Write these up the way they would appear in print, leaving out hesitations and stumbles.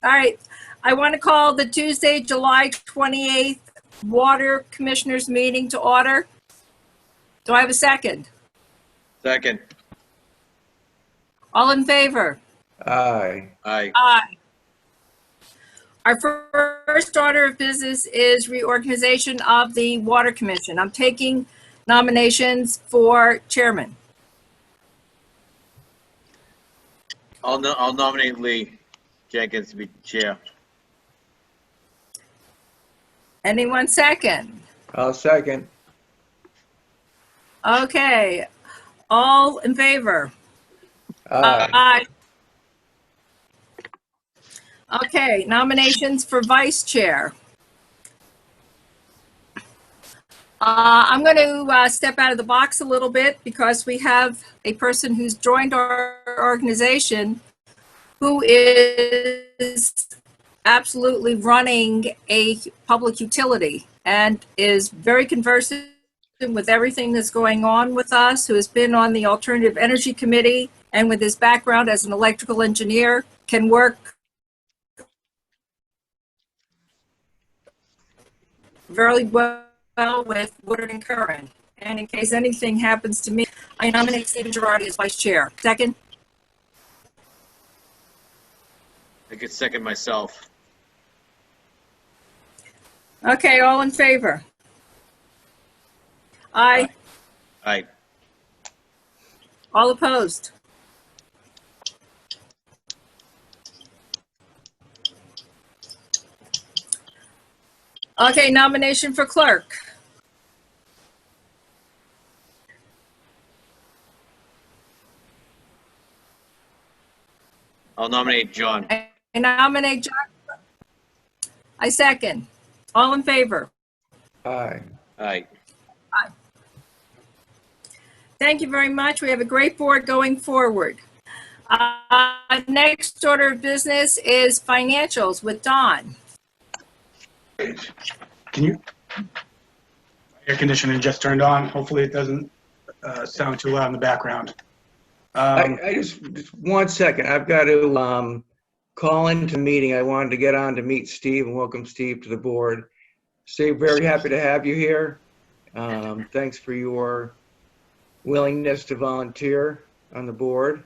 All right. I want to call the Tuesday, July 28th Water Commissioners meeting to order. Do I have a second? Second. All in favor? Aye. Aye. Aye. Our first order of business is reorganization of the Water Commission. I'm taking nominations for chairman. I'll nominate Lee Jenkins to be chair. Anyone second? I'll second. Okay. All in favor? Aye. Aye. Okay, nominations for vice chair. I'm going to step out of the box a little bit because we have a person who's joined our organization who is absolutely running a public utility and is very conversant with everything that's going on with us, who has been on the Alternative Energy Committee, and with his background as an electrical engineer can work very well with Woodard and Curran. And in case anything happens to me, I nominate Stephen Girardi as vice chair. Second? I could second myself. Okay, all in favor? Aye. Aye. All opposed? Okay, nomination for clerk. I'll nominate John. I nominate John. I second. All in favor? Aye. Aye. Aye. Thank you very much. We have a great board going forward. Next order of business is financials with Don. Can you? Air conditioning just turned on. Hopefully it doesn't sound too loud in the background. I just 1 second. I've got to call into meeting. I wanted to get on to meet Steve and welcome Steve to the board. Steve, very happy to have you here. Thanks for your willingness to volunteer on the board.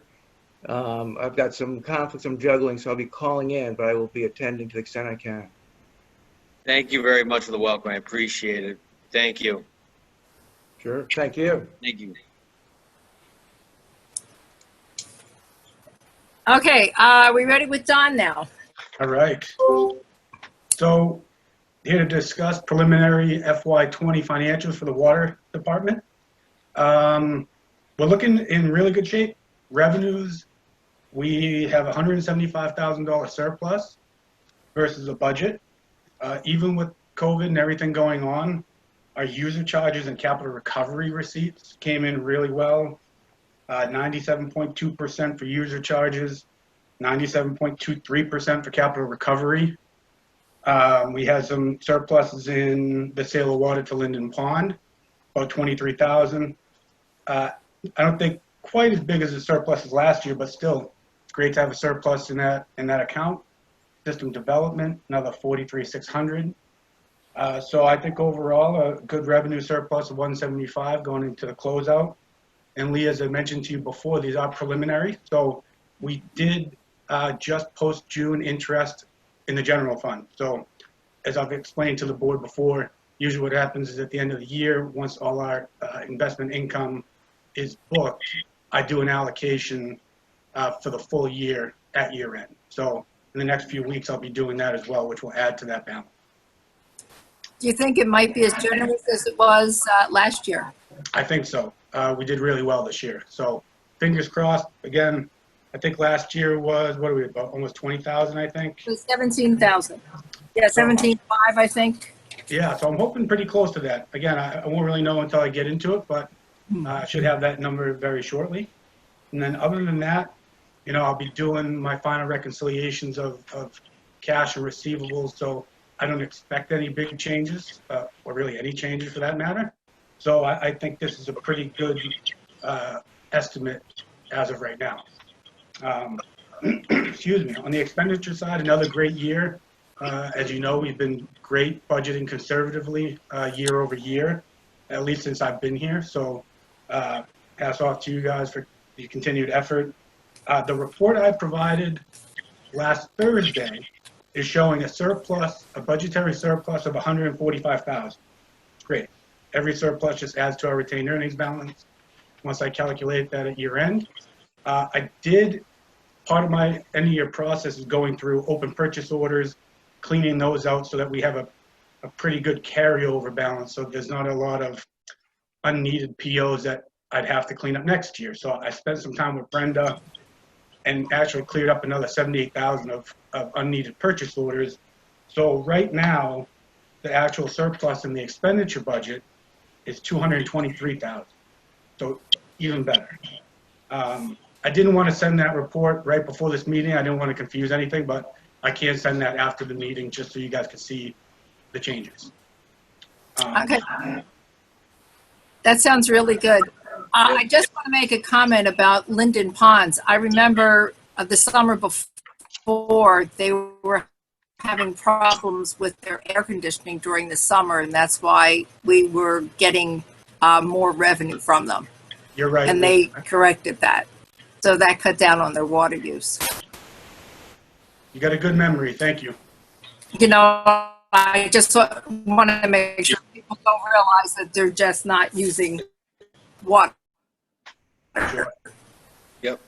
I've got some conflicts I'm juggling, so I'll be calling in, but I will be attending to the extent I can. Thank you very much for the welcome. I appreciate it. Thank you. Sure. Thank you. Thank you. Okay, are we ready with Don now? All right. So here to discuss preliminary FY20 financials for the water department. We're looking in really good shape. Revenues, we have $175,000 surplus versus a budget. Even with COVID and everything going on, our user charges and capital recovery receipts came in really well. 97.2% for user charges, 97.23% for capital recovery. We had some surpluses in the sale of water to Linden Pond, about $23,000. I don't think quite as big as the surplus as last year, but still it's great to have a surplus in that account. System development, another $43,600. So I think overall a good revenue surplus of $175 going into the closeout. And Lee, as I mentioned to you before, these are preliminary. So we did just post June interest in the general fund. So as I've explained to the board before, usually what happens is at the end of the year, once all our investment income is booked, I do an allocation for the full year at year end. So in the next few weeks, I'll be doing that as well, which will add to that balance. Do you think it might be as generous as it was last year? I think so. We did really well this year. So fingers crossed. Again, I think last year was, what are we, about almost 20,000, I think? It was 17,000. Yeah, 17.5, I think. Yeah, so I'm hoping pretty close to that. Again, I won't really know until I get into it, but I should have that number very shortly. And then other than that, you know, I'll be doing my final reconciliations of cash and receivables. So I don't expect any big changes, or really any changes for that matter. So I think this is a pretty good estimate as of right now. excuse me, on the expenditure side, another great year. As you know, we've been great budgeting conservatively year over year, at least since I've been here. So pass off to you guys for the continued effort. The report I provided last Thursday is showing a surplus, a budgetary surplus of $145,000. It's great. Every surplus just adds to our retained earnings balance once I calculate that at year end. Part of my end of year process is going through open purchase orders, cleaning those out so that we have a pretty good carryover balance. So there's not a lot of unneeded POs that I'd have to clean up next year. So I spent some time with Brenda and actually cleared up another $78,000 of unneeded purchase orders. So right now, the actual surplus in the expenditure budget is $223,000. So even better. I didn't want to send that report right before this meeting. I didn't want to confuse anything, but I can send that after the meeting just so you guys can see the changes. Okay. That sounds really good. I just want to make a comment about Linden Ponds. I remember the summer before, they were having problems with their air conditioning during the summer, and that's why we were getting more revenue from them. You're right. And they corrected that. So that cut down on their water use. You got a good memory. Thank you. You know, I just want to make sure people don't realize that they're just not using water. Sure. Yep.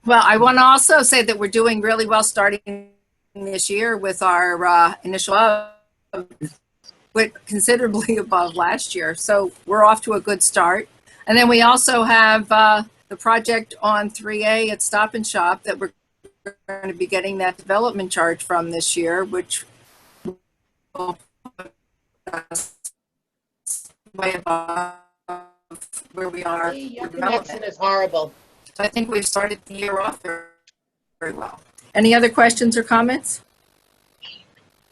Well, I want to also say that we're doing really well starting this year with our initial with considerably above last year. So we're off to a good start. And then we also have the project on 3A at Stop and Shop that we're going to be getting that development charge from this year, which will put us way above where we are. Your connection is horrible. So I think we've started the year off very well. Any other questions or comments?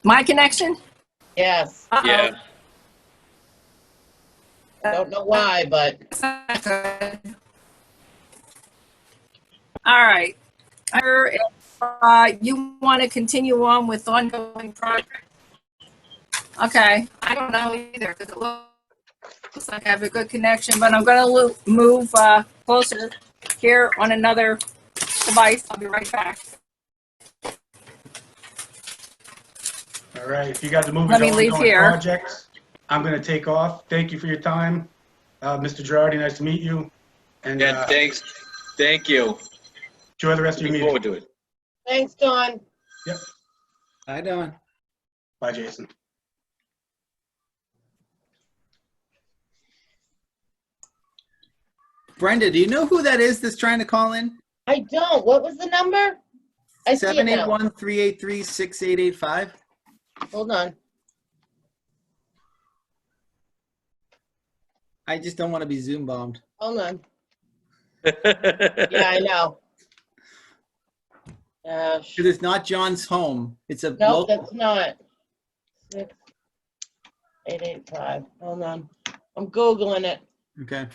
My connection? Yes. Uh-oh. Yeah. I don't know why, but All right. You want to continue on with ongoing projects? Okay. I don't know either because it looks like I have a good connection, but I'm going to move closer here on another device. I'll be right back. All right. If you guys are moving Let me to leave ongoing here. projects, I'm going to take off. Thank you for your time. Mr. Girardi, nice to meet you. And Yeah, thanks. Thank you. enjoy the rest of your Looking meeting. forward to it. thanks, Dawn. Yep. Hi, Dawn. Bye, Jason. Brenda, do you know who that is that's trying to call in? I don't. What was the number? I see it now. 781-383-6885. Hold on. I just don't want to be Zoom bombed. Hold on. Yeah, I know. Because it's not John's home. It's a No, local. that's not. 6885. Hold on. I'm Googling it. Okay.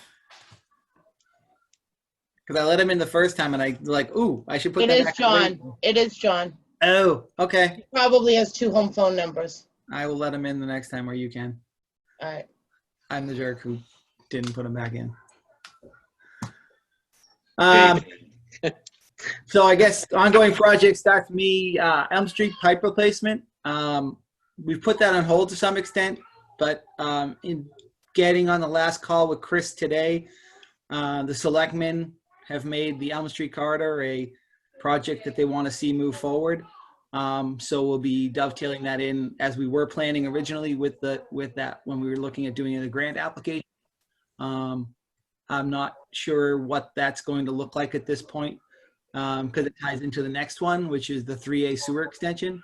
Because I let him in the first time and I like, ooh, I should put It that is back John. away. It is John. Oh, okay. He probably has 2 home phone numbers. I will let him in the next time or you can. All right. I'm the jerk who didn't put him back in. So I guess ongoing project starts for me, Elm Street pipe replacement. We've put that on hold to some extent, but in getting on the last call with Chris today, the selectmen have made the Elm Street corridor a project that they want to see move forward. So we'll be dovetailing that in as we were planning originally with that when we were looking at doing the grant application. I'm not sure what that's going to look like at this point because it ties into the next one, which is the 3A sewer extension.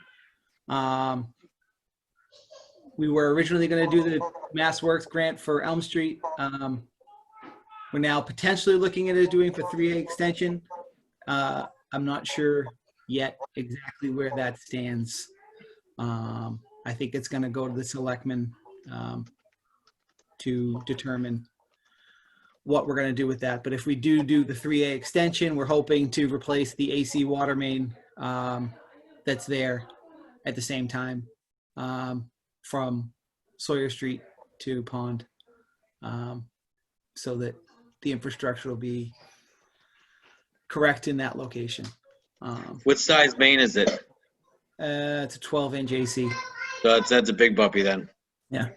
We were originally going to do the Mass Works grant for Elm Street. We're now potentially looking at doing for 3A extension. I'm not sure yet exactly where that stands. I think it's going to go to the selectmen to determine what we're going to do with that. But if we do the 3A extension, we're hoping to replace the AC water main that's there at the same time from Sawyer Street to Pond, so that the infrastructure will be correct in that location. What size main is it? It's a 12-inch AC. So that's a big puppy then. Yeah.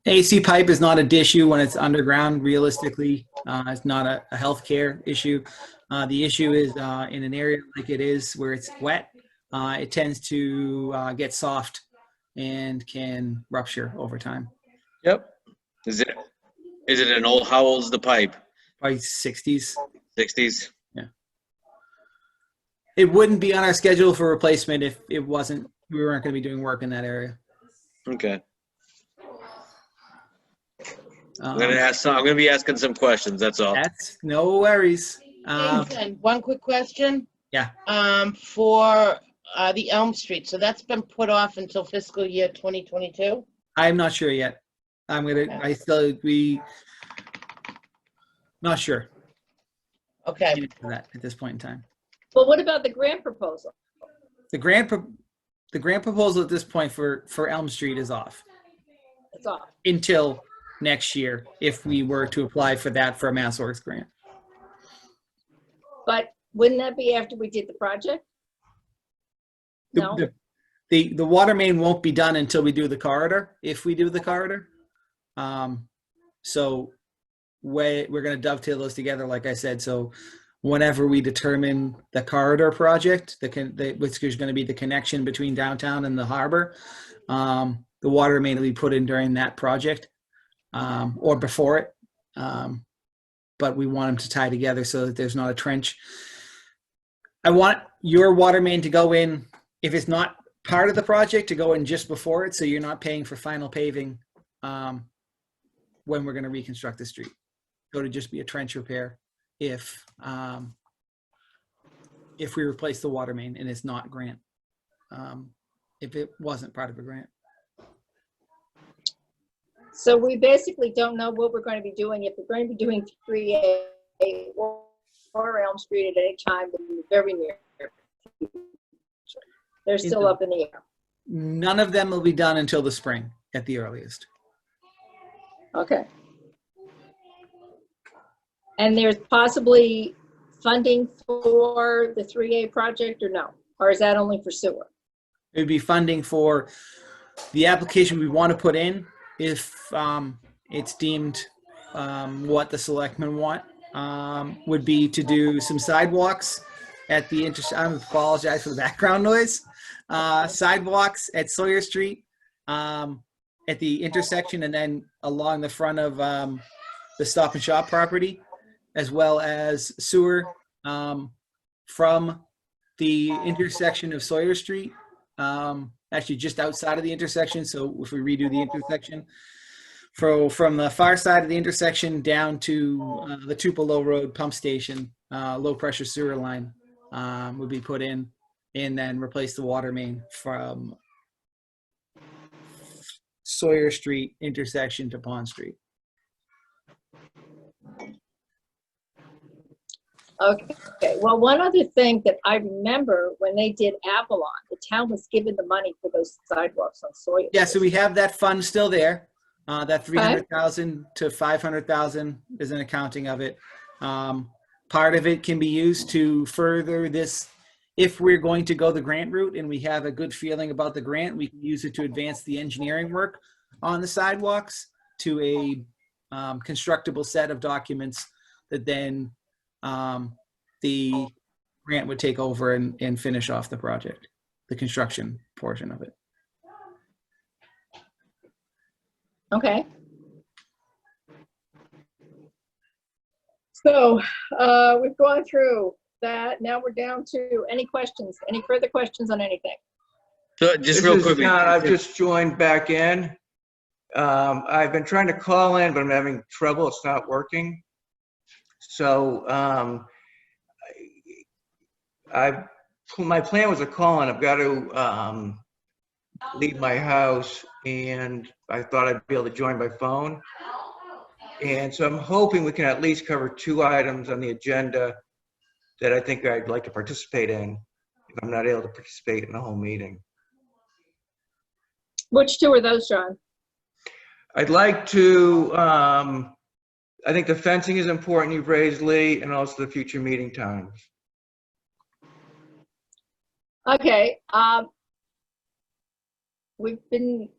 AC pipe is not an issue when it's underground. Realistically, it's not a healthcare issue. The issue is in an area like it is where it's wet, it tends to get soft and can rupture over time. Yep. Is it an old? How old's the pipe? Probably 60s. 60s. Yeah. It wouldn't be on our schedule for replacement if we weren't going to be doing work in that area. Okay. I'm gonna be asking some questions. That's all. That's no worries. Jason, one quick question. Yeah. For the Elm Street, so that's been put off until fiscal year 2022? I'm not sure yet. Not sure Okay. for that at this point in time. But what about the grant proposal? The grant proposal at this point for Elm Street is off It's off. until next year if we were to apply for that for a MassWorks grant. But wouldn't that be after we did the project? No? The water main won't be done until we do the corridor, if we do the corridor. So we're going to dovetail those together, like I said. So whenever we determine the corridor project, which is going to be the connection between downtown and the harbor, the water main will be put in during that project or before it. But we want them to tie together so that there's not a trench. I want your water main to go in, if it's not part of the project, to go in just before it, so you're not paying for final paving when we're going to reconstruct the street. Go to just be a trench repair if we replace the water main and it's not grant, if it wasn't part of a grant. So we basically don't know what we're going to be doing, if we're going to be doing 3A or Elm Street at any time in the very near future. They're still up in the air. None of them will be done until the spring at the earliest. Okay. And there's possibly funding for the 3A project or no? Or is that only for sewer? It would be funding for the application we want to put in if it's deemed what the selectmen want, would be to do some sidewalks at the I apologize for the background noise. Sidewalks at Sawyer Street at the intersection and then along the front of the Stop and Shop property, as well as sewer from the intersection of Sawyer Street, actually just outside of the intersection. So if we redo the intersection, from the far side of the intersection down to the Tupelo Road pump station, low pressure sewer line would be put in, and then replace the water main from Sawyer Street intersection to Pond Street. Okay, well, one other thing that I remember when they did Avalon, the town was given the money for those sidewalks on Sawyer. Yeah, so we have that fund still there. That 300,000 to 500,000 is an accounting of it. Part of it can be used to further this. If we're going to go the grant route and we have a good feeling about the grant, we can use it to advance the engineering work on the sidewalks to a constructible set of documents that then the grant would take over and finish off the project, the construction portion of it. Okay. So we've gone through that. Now we're down to any questions, any further questions on anything? So just This real is quickly. John. I've just joined back in. I've been trying to call in, but I'm having trouble. It's not working. So my plan was to call in. I've got to leave my house, and I thought I'd be able to join by phone. And so I'm hoping we can at least cover 2 items on the agenda that I think I'd like to participate in if I'm not able to participate in the whole meeting. Which 2 are those, John? I'd like to, I think the fencing is important, you've raised, Lee, and also the future meeting times. Okay,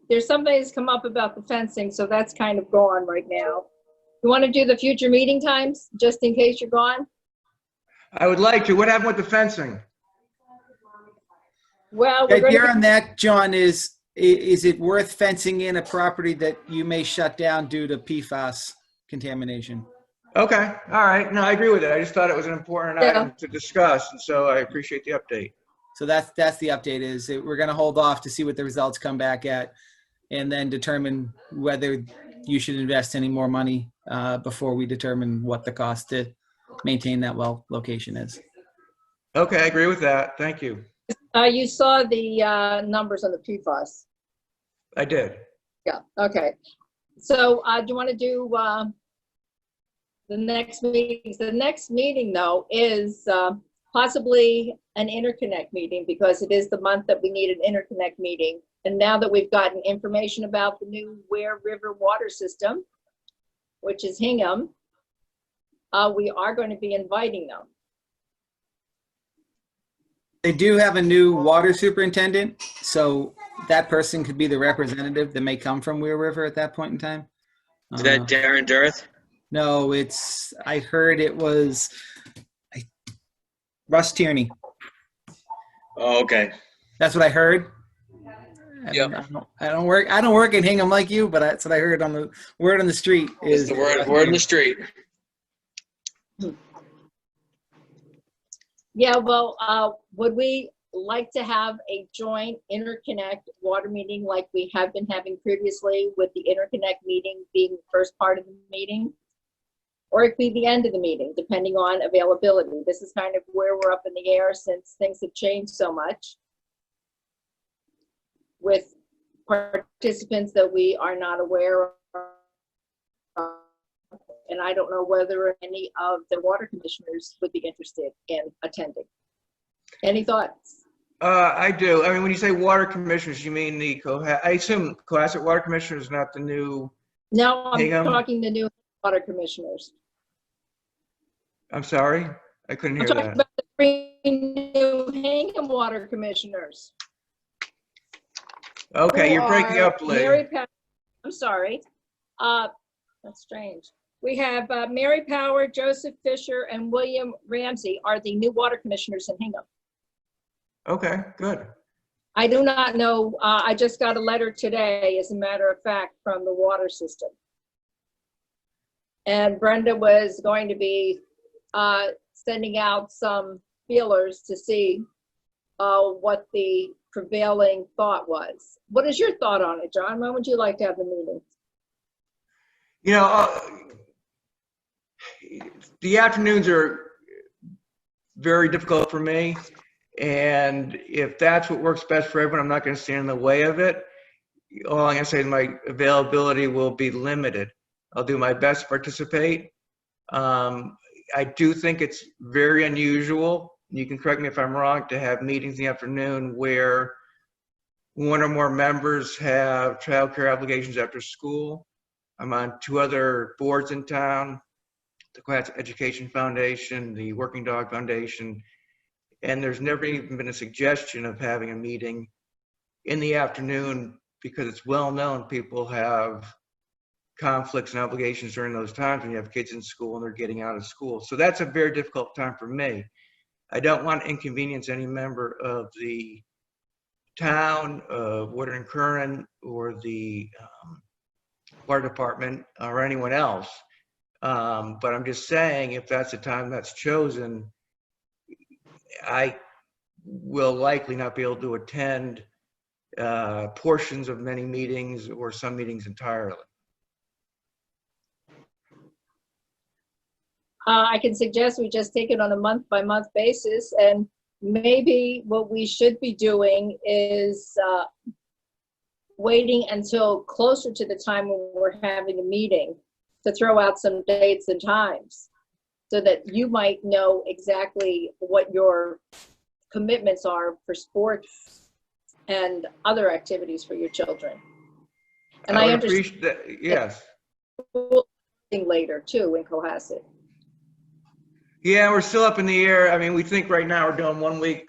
there's something that's come up about the fencing, so that's kind of gone right now. You want to do the future meeting times, just in case you're gone? I would like to. What happened with the fencing? Well, The we're idea going on that, John, is it worth fencing in a property that you may shut down due to PFAS contamination? Okay, all right. No, I agree with it. I just thought it was an important Yeah. item to discuss, and so I appreciate the update. So that's the update is that we're going to hold off to see what the results come back at and then determine whether you should invest any more money before we determine what the cost to maintain that well location is. Okay, I agree with that. Thank you. you saw the numbers on the PFAS. I did. Yeah, okay. So do you want to do the next meeting? The next meeting, though, is possibly an interconnect meeting, because it is the month that we need an interconnect meeting. And now that we've gotten information about the new Ware River water system, which is Hingham, we are going to be inviting them. They do have a new water superintendent, so that person could be the representative that may come from Weir River at that point in time. Is that Darren Durth? No, I heard it was Russ Tierney. Oh, okay. That's what I heard. Yep. I don't work in Hingham like you, but that's what I heard on the word on the street. Is the word in the street. Yeah, well, would we like to have a joint interconnect water meeting like we have been having previously, with the interconnect meeting being the first part of the meeting? Or it could be the end of the meeting, depending on availability. This is kind of where we're up in the air, since things have changed so much with participants that we are not aware of. And I don't know whether any of the water commissioners would be interested in attending. Any thoughts? I do. I mean, when you say water commissioners, you mean I assume Cohasset Water Commissioner is not the new. No, I'm Hingham? talking the new water commissioners. I'm sorry, I couldn't I'm hear talking that. about the 3 new Hingham water commissioners. Okay, who you're breaking are up, Lee. Mary I'm sorry. That's strange. We have Mary Power, Joseph Fisher, and William Ramsey are the new water commissioners in Hingham. Okay, good. I do not know. I just got a letter today, as a matter of fact, from the water system. And Brenda was going to be sending out some feelers to see what the prevailing thought was. What is your thought on it, John? When would you like to have the meeting? You know, the afternoons are very difficult for me. And if that's what works best for everyone, I'm not going to stand in the way of it. All I'm going to say is my availability will be limited. I'll do my best to participate. I do think it's very unusual, you can correct me if I'm wrong, to have meetings in the afternoon where one or more members have childcare obligations after school. I'm on 2 other boards in town, the Cohasset Education Foundation, the Working Dog Foundation, and there's never even been a suggestion of having a meeting in the afternoon, because it's well known people have conflicts and obligations during those times when you have kids in school and they're getting out of school. So that's a very difficult time for me. I don't want to inconvenience any member of the town, of Woodard and Curran, or the water department, or anyone else. But I'm just saying, if that's the time that's chosen, I will likely not be able to attend portions of many meetings or some meetings entirely. I can suggest we just take it on a month-by-month basis, and maybe what we should be doing is waiting until closer to the time when we're having a meeting to throw out some dates and times so that you might know exactly what your commitments are for sports and other activities for your children. And I would understand appreciate that. Yes. later too in Cohasset. Yeah, we're still up in the air. I mean, we think right now we're doing 1 week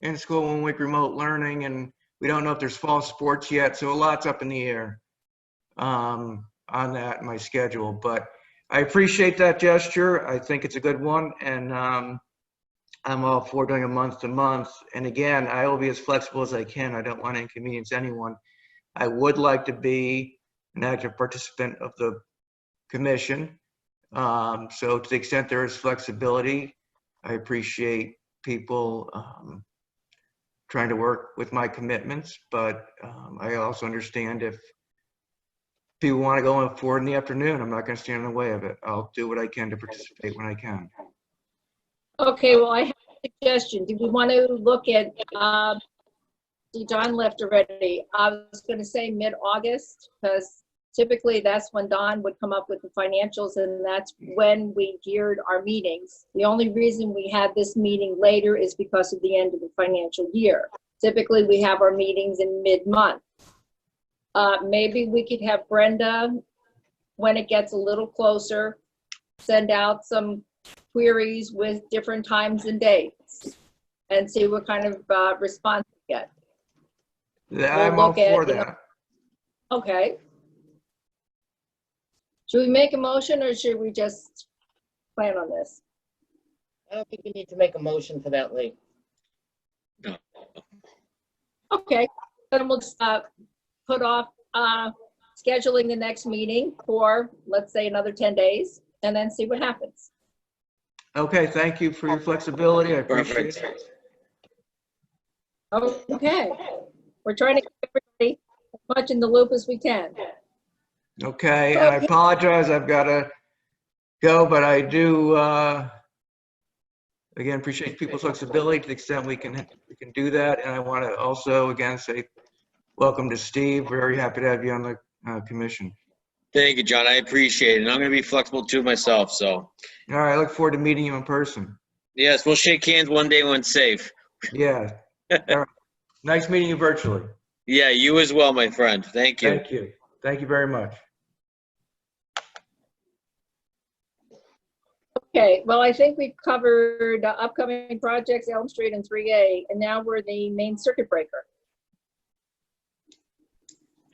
in school, 1 week remote learning, and we don't know if there's fall sports yet. So a lot's up in the air on that, my schedule. But I appreciate that gesture. I think it's a good one. And I'm all for doing a month to month. And again, I will be as flexible as I can. I don't want to inconvenience anyone. I would like to be an active participant of the commission. So to the extent there is flexibility, I appreciate people trying to work with my commitments, but I also understand if people want to go forward in the afternoon, I'm not going to stand in the way of it. I'll do what I can to participate when I can. Okay, well, I have a suggestion. Do we want to look at, see, Don left already. I was going to say mid-August, because typically that's when Don would come up with the financials, and that's when we geared our meetings. The only reason we had this meeting later is because of the end of the financial year. Typically, we have our meetings in mid-month. Maybe we could have Brenda, when it gets a little closer, send out some queries with different times and dates and see what kind of response we get. I'm all for that. Okay. Should we make a motion or should we just plan on this? I don't think you need to make a motion for that, Lee. No. Okay, then we'll just put off scheduling the next meeting for, let's say, another 10 days and then see what happens. Okay, thank you for your flexibility. I appreciate it. Okay, we're trying to get everybody as much in the loop as we can. Okay, and I apologize, I've got to go, but I do, again, appreciate people's flexibility to the extent we can do that. And I want to also, again, say welcome to Steve. Very happy to have you on the commission. Thank you, John. I appreciate it. And I'm going to be flexible too myself. So, All right, I look forward to meeting you in person. yes, we'll shake hands one day when it's safe. Yeah. All right. Nice meeting you virtually. Yeah, you as well, my friend. Thank you. Thank you. Thank you very much. Okay, well, I think we've covered upcoming projects, Elm Street and 3A, and now we're the main circuit breaker.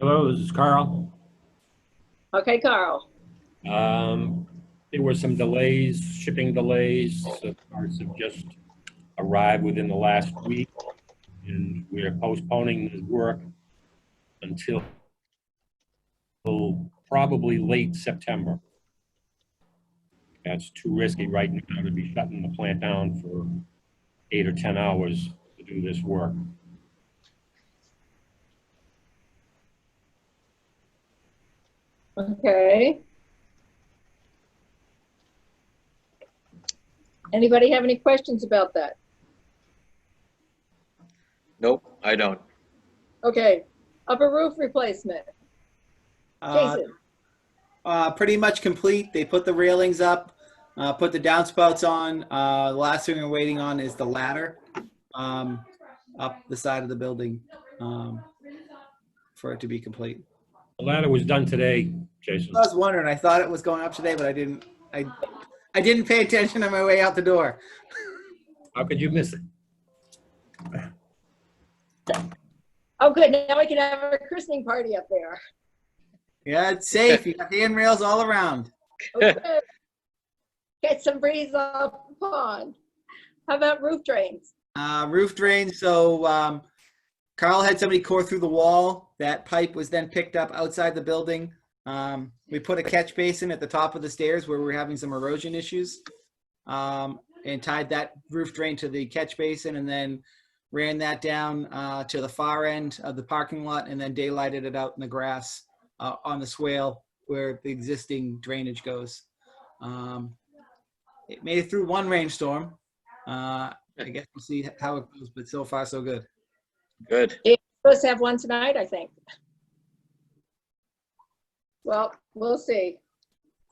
Hello, this is Carl. Okay, Carl. There were some delays, shipping delays. The parts have just arrived within the last week, and we are postponing the work until probably late September. That's too risky right now to be shutting the plant down for 8 or 10 hours to do this work. Okay. Anybody have any questions about that? Nope, I don't. Okay, upper roof replacement. Jason. Pretty much complete. They put the railings up, put the downspouts on. The last thing we're waiting on is the ladder up the side of the building for it to be complete. The ladder was done today, Jason. I was wondering. I thought it was going up today, but I didn't. I didn't pay attention on my way out the door. How could you miss it? Oh, good. Now we can have a christening party up there. Yeah, it's safe. You got handrails all around. Okay. Get some breeze off the pond. How about roof drains? Roof drains. So Carl had somebody core through the wall. That pipe was then picked up outside the building. We put a catch basin at the top of the stairs where we were having some erosion issues, and tied that roof drain to the catch basin, and then ran that down to the far end of the parking lot, and then daylighted it out in the grass on the swale where the existing drainage goes. It made it through one rainstorm. I guess we'll see how it goes, but so far so good. Good. You're supposed to have one tonight, I think. Well, we'll see.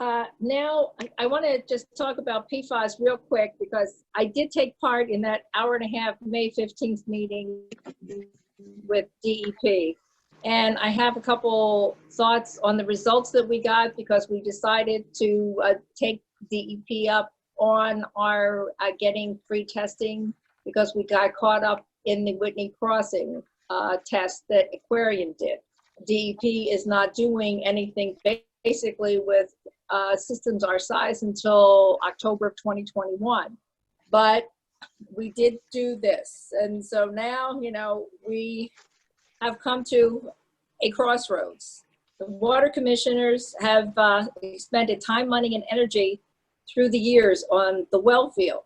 Now, I want to just talk about PFAS real quick because I did take part in that hour-and-a-half May 15th meeting with DEP. And I have a couple thoughts on the results that we got because we decided to take DEP up on our getting free testing because we got caught up in the Whitney Crossing test that Aquarium did. DEP is not doing anything basically with systems our size until October of 2021. But we did do this. And so now, you know, we have come to a crossroads. The water commissioners have expended time, money, and energy through the years on the well field.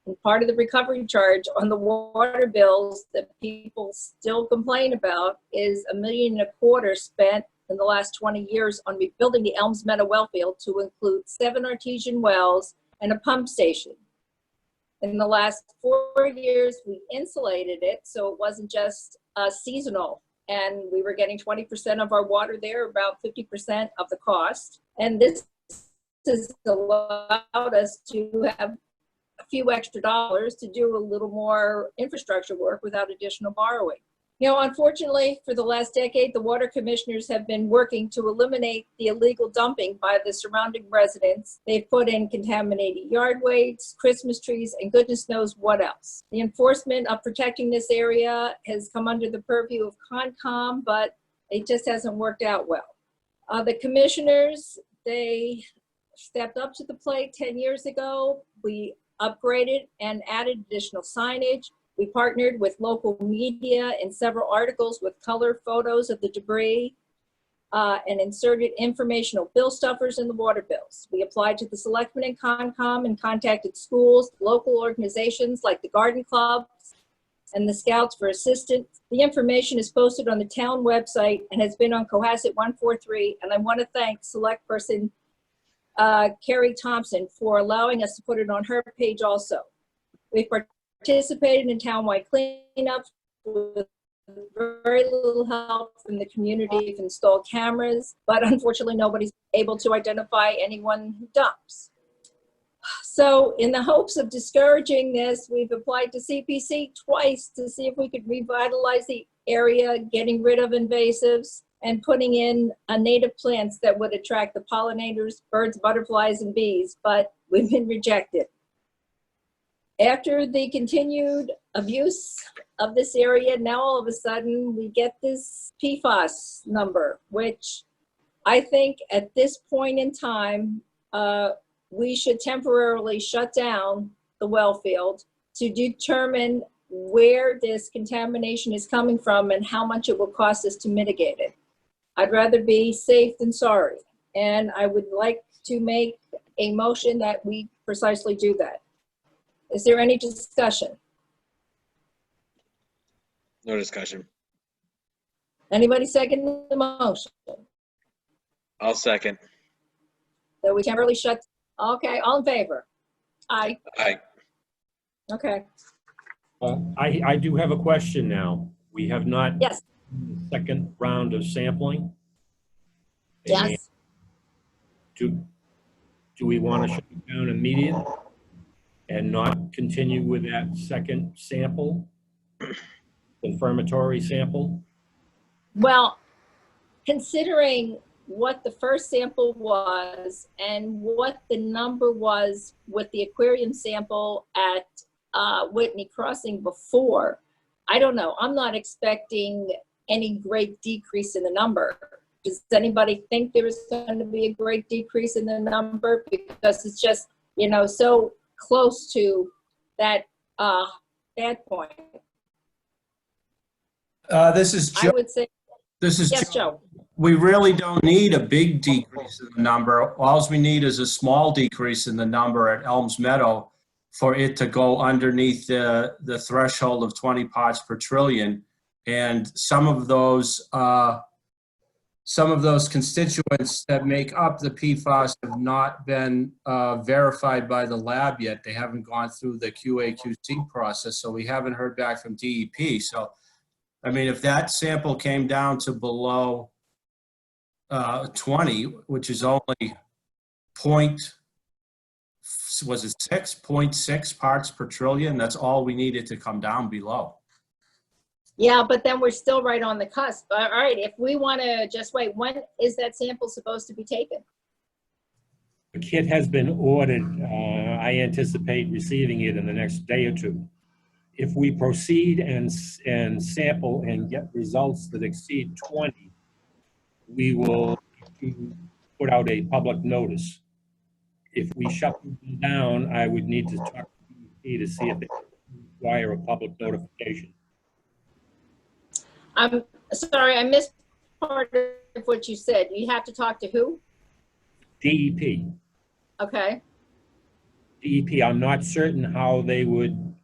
And part of the recovery charge on the water bills that people still complain about is $1.25 million spent in the last 20 years on rebuilding the Elms Meadow well field to include 7 artesian wells and a pump station. In the last 4 years, we insulated it so it wasn't just seasonal, and we were getting 20% of our water there, about 50% of the cost. And this has allowed us to have a few extra dollars to do a little more infrastructure work without additional borrowing. You know, unfortunately, for the last decade, the water commissioners have been working to eliminate the illegal dumping by the surrounding residents. They've put in contaminated yard waste, Christmas trees, and goodness knows what else. The enforcement of protecting this area has come under the purview of Concom, but it just hasn't worked out well. The commissioners, they stepped up to the plate 10 years ago. We upgraded and added additional signage. We partnered with local media in several articles with color photos of the debris and inserted informational bill stuffers in the water bills. We applied to the selectmen and Concom and contacted schools, local organizations like the Garden Clubs and the Scouts for assistance. The information is posted on the town website and has been on Cohasset 143. And I want to thank Select Person Carrie Thompson for allowing us to put it on her page also. We've participated in townwide cleanups with very little help from the community. We've installed cameras, but unfortunately nobody's able to identify anyone who dumps. So in the hopes of discouraging this, we've applied to CPC twice to see if we could revitalize the area, getting rid of invasives and putting in native plants that would attract the pollinators, birds, butterflies, and bees, but we've been rejected. After the continued abuse of this area, now all of a sudden we get this PFAS number, which I think at this point in time, we should temporarily shut down the well field to determine where this contamination is coming from and how much it will cost us to mitigate it. I'd rather be safe than sorry. And I would like to make a motion that we precisely do that. Is there any discussion? No discussion. Anybody second the motion? I'll second. So we temporarily shut, okay, all in favor? Aye, Aye. okay, I do have a question now. We have not. yes, Second round of sampling. And yes. do we want to shut it down immediately and not continue with that second sample, confirmatory sample? Well, considering what the first sample was and what the number was with the aquarium sample at Whitney Crossing before, I don't know. I'm not expecting any great decrease in the number. Does anybody think there is going to be a great decrease in the number? Because it's just, you know, so close to that bad point. This is I Joe. would say, This is yes, Joe. Joe. We really don't need a big decrease in the number. All we need is a small decrease in the number at Elms Meadow for it to go underneath the threshold of 20 parts per trillion. And some of those constituents that make up the PFAS have not been verified by the lab yet. They haven't gone through the QA/QC process, so we haven't heard back from DEP. So, I mean, if that sample came down to below 20, which is only was it 6.6 parts per trillion? That's all we needed to come down below. Yeah, but then we're still right on the cusp. All right, if we want to just wait, when is that sample supposed to be taken? The kit has been ordered. I anticipate receiving it in the next day or two. If we proceed and sample and get results that exceed 20, we will put out a public notice. If we shut them down, I would need to talk to DEP to see if they require a public notification. I'm sorry, I missed part of what you said. You have to talk to who? DEP. Okay. DEP, I'm not certain how they would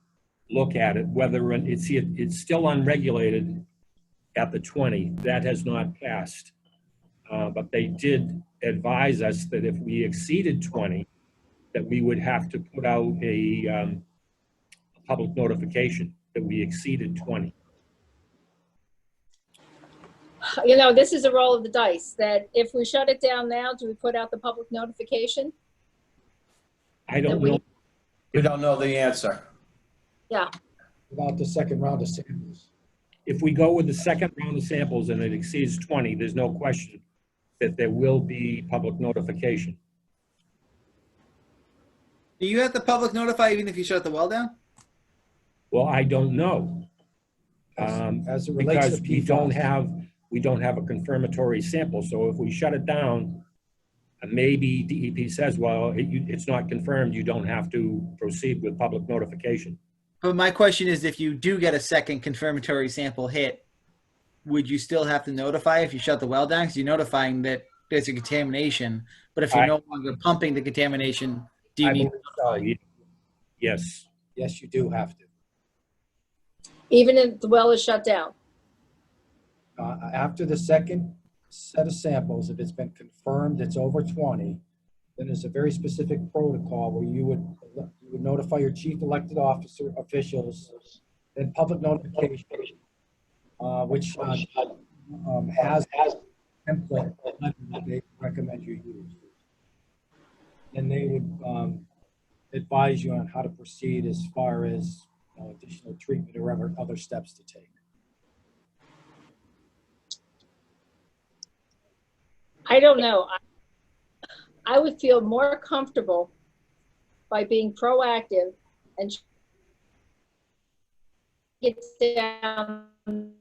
look at it, whether it's still unregulated at the 20. That has not passed. But they did advise us that if we exceeded 20, that we would have to put out a public notification that we exceeded 20. You know, this is a roll of the dice, that if we shut it down now, do we put out the public notification? I don't know. We don't know the answer. Yeah. Without the second round of samples. If we go with the second round of samples and it exceeds 20, there's no question that there will be public notification. Do you have to public notify even if you shut the well down? Well, I don't know. As it relates Because to we don't have a confirmatory sample. So if we shut it down, maybe DEP says, well, it's not confirmed, you don't have to proceed with public notification. But my question is, if you do get a second confirmatory sample hit, would you still have to notify if you shut the well down? Because you're notifying that there's a contamination. But if you're no longer pumping the contamination, do you need to notify? Yes. Yes, you do have to. Even if the well is shut down? After the second set of samples, if it's been confirmed it's over 20, then there's a very specific protocol where you would notify your chief elected officer officials, then public notification, which has template that they recommend you use. And they would advise you on how to proceed as far as additional treatment or other steps to take. I don't know. I would feel more comfortable by being proactive and get down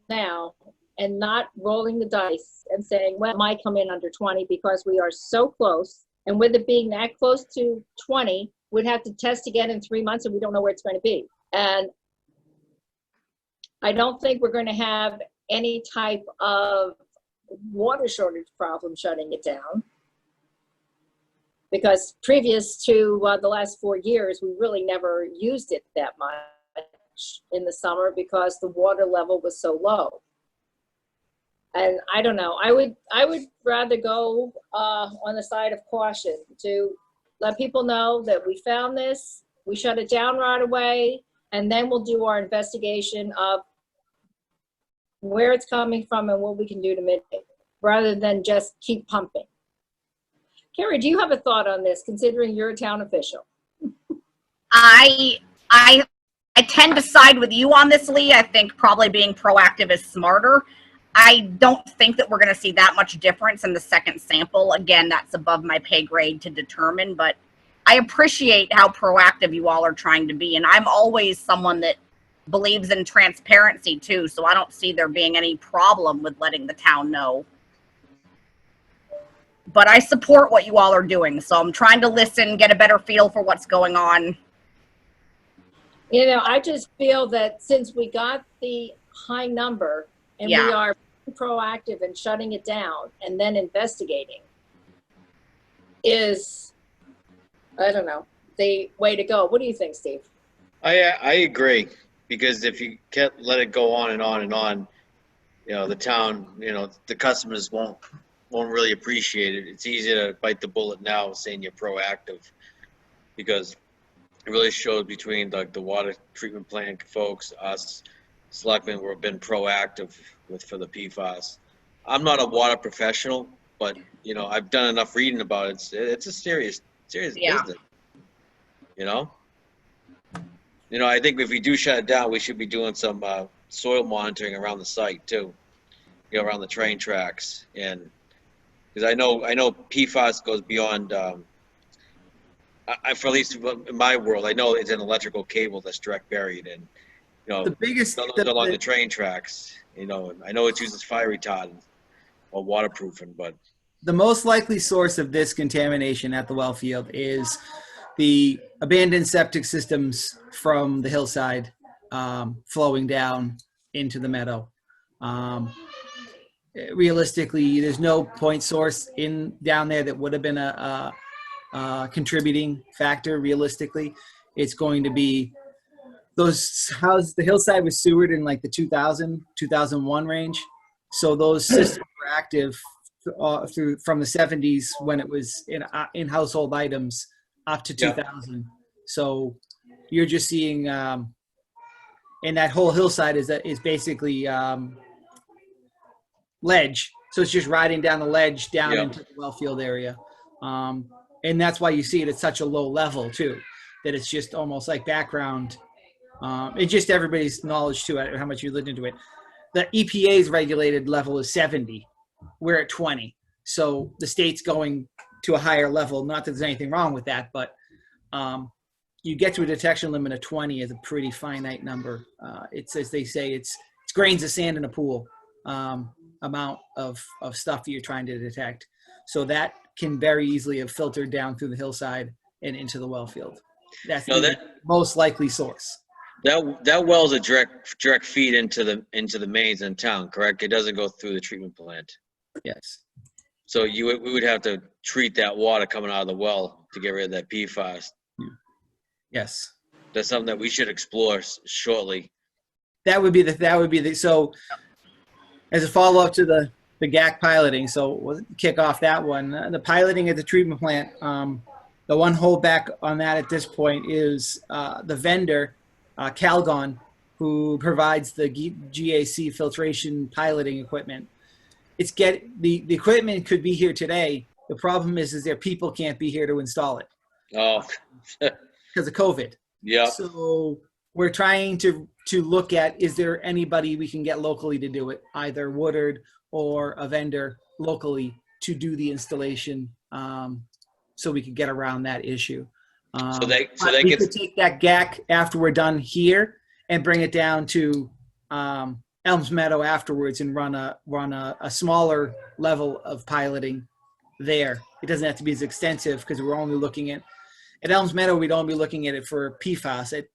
now and not rolling the dice and saying, well, it might come in under 20 because we are so close. And with it being that close to 20, we'd have to test again in 3 months and we don't know where it's going to be. And I don't think we're going to have any type of water shortage problem shutting it down, because previous to the last 4 years, we really never used it that much in the summer because the water level was so low. And I don't know, I would rather go on the side of caution to let people know that we found this, we shut it down right away, and then we'll do our investigation of where it's coming from and what we can do to mitigate, rather than just keep pumping. Carrie, do you have a thought on this, considering you're a town official? I tend to side with you on this, Lee. I think probably being proactive is smarter. I don't think that we're going to see that much difference in the second sample. Again, that's above my pay grade to determine, but I appreciate how proactive you all are trying to be. And I'm always someone that believes in transparency too, so I don't see there being any problem with letting the town know. But I support what you all are doing, so I'm trying to listen, get a better feel for what's going on. You know, I just feel that since we got the high number and we are proactive in shutting it down and then investigating is, I don't know, the way to go. What do you think, Steve? I agree, because if you can't let it go on and on and on, the town, the customers won't really appreciate it. It's easy to bite the bullet now saying you're proactive, because it really shows between the water treatment plant folks, us selectmen, we've been proactive for the PFAS. I'm not a water professional, but, I've done enough reading about it. It's a serious Yeah. business, you know? I think if we do shut it down, we should be doing some soil monitoring around the site too, around the train tracks. And because I know PFAS goes beyond, for at least in my world, I know it's an electrical cable that's direct buried and, The biggest, along the train tracks, and I know it uses fire retardant or waterproofing, but the most likely source of this contamination at the well field is the abandoned septic systems from the hillside flowing down into the meadow. Realistically, there's no point source down there that would have been a contributing factor. Realistically, it's going to be those houses. The hillside was sewered in like the 2001 range, so those systems were active from the 70s when it was in household items up to 2000. So you're just seeing, and that whole hillside is basically ledge. So it's just riding down the ledge down into the well field area. And that's why you see it at such a low level too, that it's just almost like background. It's just everybody's knowledge too, how much you lived into it. The EPA's regulated level is 70. We're at 20. So the state's going to a higher level. Not that there's anything wrong with that, but you get to a detection limit of 20 is a pretty finite number. It's, as they say, it's grains of sand in a pool amount of stuff that you're trying to detect. So that can very easily have filtered down through the hillside and into the well field. That's the most likely source. That well's a direct feed into the mains in town, correct? It doesn't go through the treatment plant. Yes. So we would have to treat that water coming out of the well to get rid of that PFAS. Yes. That's something that we should explore shortly. That would be the so as a follow-up to the GAC piloting, so we'll kick off that one. The piloting at the treatment plant, the one holdback on that at this point is the vendor, Calgon, who provides the GAC filtration piloting equipment. The equipment could be here today. The problem is their people can't be here to install it. Oh. Because of COVID. Yeah. So we're trying to look at, is there anybody we can get locally to do it, either Woodard or a vendor locally to do the installation, so we could get around that issue. We could take that GAC after we're done here and bring it down to Elms Meadow afterwards and run a smaller level of piloting there. It doesn't have to be as extensive because we're only looking at Elms Meadow. We'd only be looking at it for PFAS.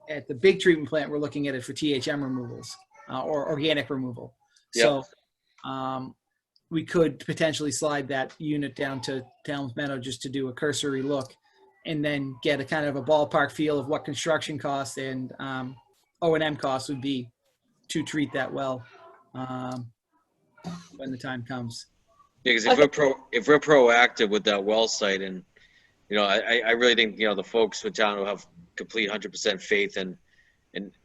At the big treatment plant, we're looking at it for THM removals or organic removal. Yep. So we could potentially slide that unit down to Elms Meadow just to do a cursory look and then get a kind of a ballpark feel of what construction costs and O&M costs would be to treat that well when the time comes. Yeah, because if we're proactive with that well site, and I really think the folks with town will have complete 100% faith in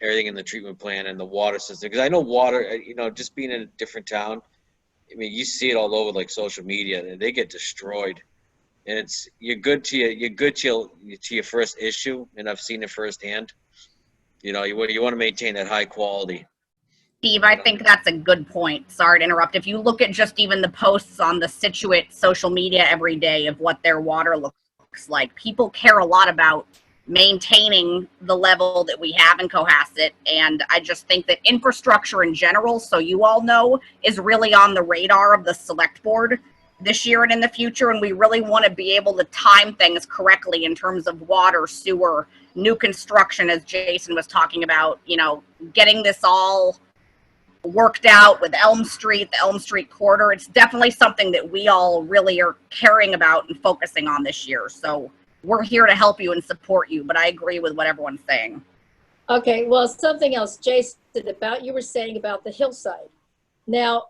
everything in the treatment plant and the water system. Because I know water, just being in a different town, I mean, you see it all over like social media, and they get destroyed. And you're good to your first issue, and I've seen it firsthand. You want to maintain that high quality. Steve, I think that's a good point. Sorry to interrupt. If you look at just even the posts on the Situate social media every day of what their water looks like, people care a lot about maintaining the level that we have in Cohasset. And I just think that infrastructure in general, so you all know, is really on the radar of the select board this year and in the future. And we really want to be able to time things correctly in terms of water, sewer, new construction, as Jason was talking about, getting this all worked out with Elm Street, the Elm Street corridor. It's definitely something that we all really are caring about and focusing on this year. So we're here to help you and support you, but I agree with what everyone's saying. Okay, well, something else, Jason, you were saying about the hillside. Now,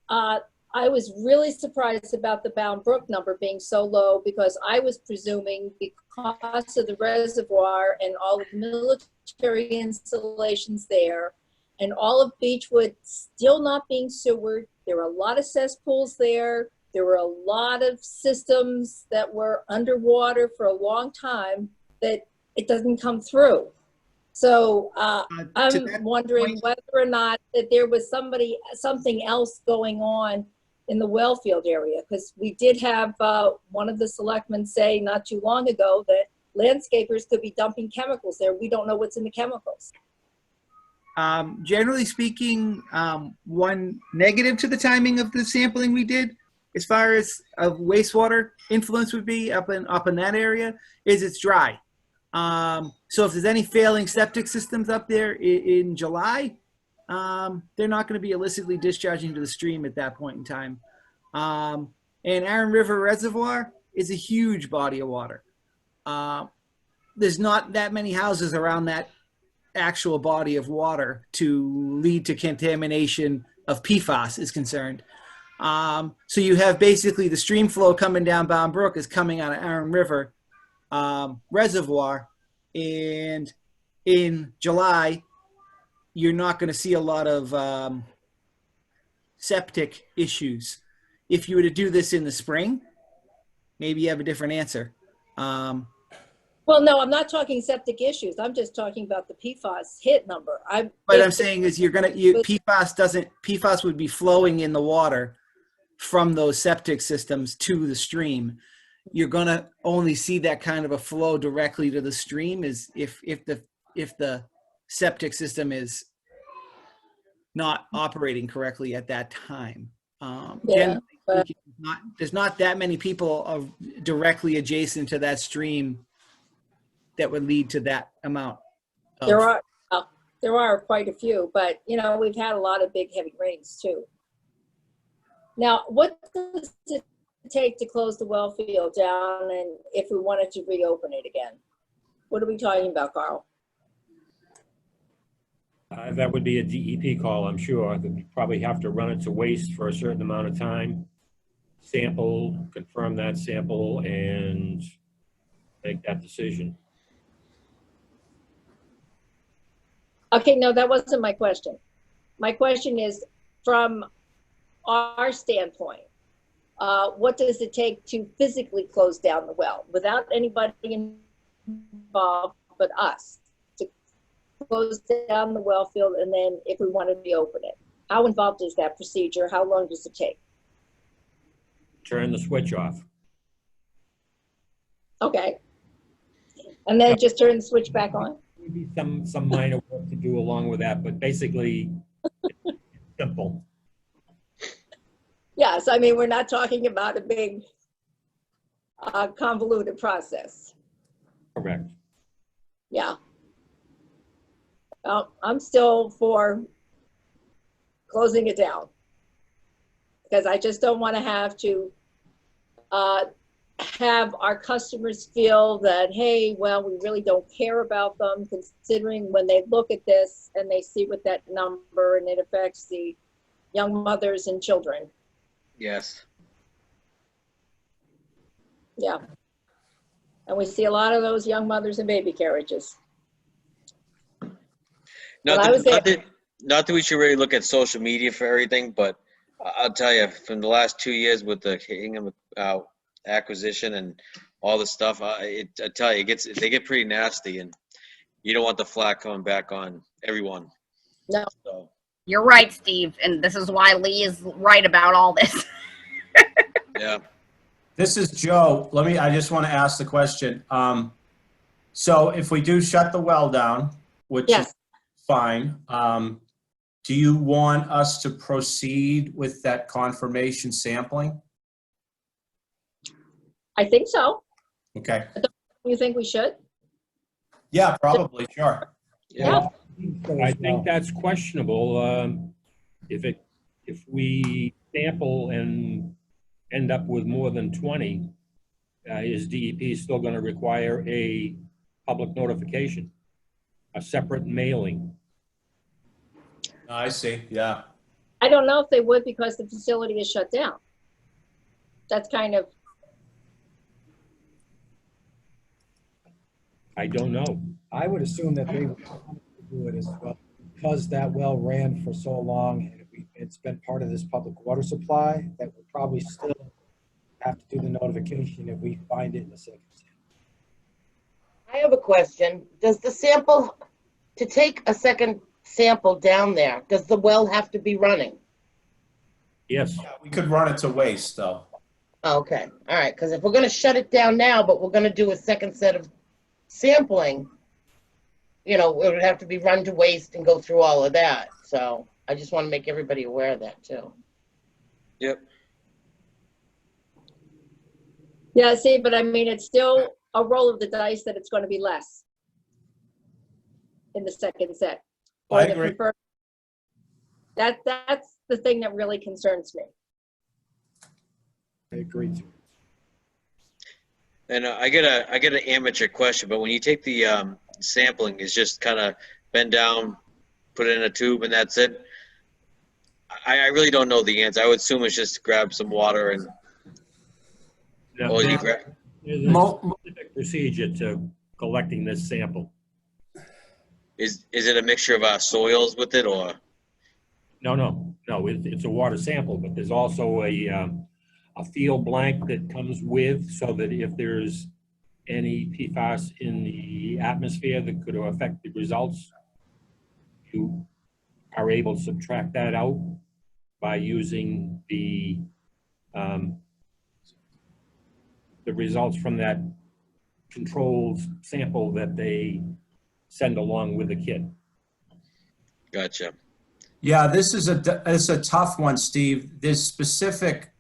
I was really surprised about the Bound Brook number being so low because I was presuming because of the reservoir and all of the military installations there and all of Beechwood still not being sewered, There were a lot of cesspools there. There were a lot of systems that were underwater for a long time that it doesn't come through. So I'm wondering whether or not that there was something else going on in the well field area, because we did have one of the selectmen say not too long ago that landscapers could be dumping chemicals there. We don't know what's in the chemicals. Generally speaking, one negative to the timing of the sampling we did, as far as of wastewater influence would be up in that area, is it's dry. So if there's any failing septic systems up there in July, they're not going to be illicitly discharging to the stream at that point in time. And Iron River Reservoir is a huge body of water. There's not that many houses around that actual body of water to lead to contamination of PFAS is concerned. So you have basically the stream flow coming down Bound Brook is coming out of Iron River Reservoir, and in July you're not going to see a lot of septic issues. If you were to do this in the spring, maybe you have a different answer. Well, no, I'm not talking septic issues. I'm just talking about the PFAS hit number. What I'm saying is PFAS would be flowing in the water from those septic systems to the stream. You're going to only see that kind of a flow directly to the stream is if the septic system is not operating correctly at that time. Generally speaking, there's not that many people directly adjacent to that stream that would lead to that amount. There are quite a few, but you know, we've had a lot of big heavy rains too. Now, what does it take to close the well field down, and if we wanted to reopen it again? What are we talking about, Carl? That would be a DEP call, I'm sure. We probably have to run it to waste for a certain amount of time, sample, confirm that sample, and make that decision. Okay, no, that wasn't my question. My question is, from our standpoint, what does it take to physically close down the well without anybody involved but us, to close down the well field, and then if we want to reopen it? How involved is that procedure? How long does it take? Turn the switch off. Okay. And then just turn the switch back on? Maybe some minor work to do along with that, but basically it's simple. Yes, I mean, we're not talking about a big convoluted process. Correct. Yeah. Well, I'm still for closing it down, because I just don't want to have our customers feel that, hey, well, we really don't care about them, considering when they look at this and they see what that number, and it affects the young mothers and children. Yes. Yeah. And we see a lot of those young mothers in baby carriages. Not that we should really look at social media for everything, but I'll tell you, from the last 2 years with the Hingham acquisition and all the stuff, I tell you, they get pretty nasty, and you don't want the flack coming back on everyone. No. So. You're right, Steve, and this is why Lee is right about all this. Yeah. This is Joe. I just want to ask the question. So if we do shut the well down, which is fine, do you want us to proceed with that confirmation sampling? I think so. Okay. You think we should? Yeah, probably, sure. Yeah. I think that's questionable. If we sample and end up with more than 20, is DEP still going to require a public notification, a separate mailing? I see, yeah. I don't know if they would, because the facility is shut down. That's kind of. I don't know. I would assume that they would do it as well, because that well ran for so long, and it's been part of this public water supply, that we'll probably still have to do the notification if we find it in the second sample. I have a question. Does the sample, to take a second sample down there, does the well have to be running? Yes, We could run it to waste, though. Okay, all right, because if we're gonna shut it down now, but we're gonna do a second set of sampling, you know, it would have to be run to waste and go through all of that. So I just want to make everybody aware of that too. Yep. Yeah, see, but I mean, it's still a roll of the dice that it's going to be less in the second set. I the agree. confirmed- That's the thing that really concerns me. I agree too. And I get an amateur question, but when you take the sampling, is just kind of bend down, put it in a tube, and that's it. I really don't know the answer. I would assume it's just grab some water and. no, Or you grab. there's a Mo- specific procedure to collecting this sample. Is it a mixture of soils with it, or? No, it's a water sample, but there's also a field blank that comes with, so that if there's any PFAS in the atmosphere that could affect the results, you are able to subtract that out by using the results from that controlled sample that they send along with the kit. Gotcha. Yeah, this is a tough one, Steve. There's specific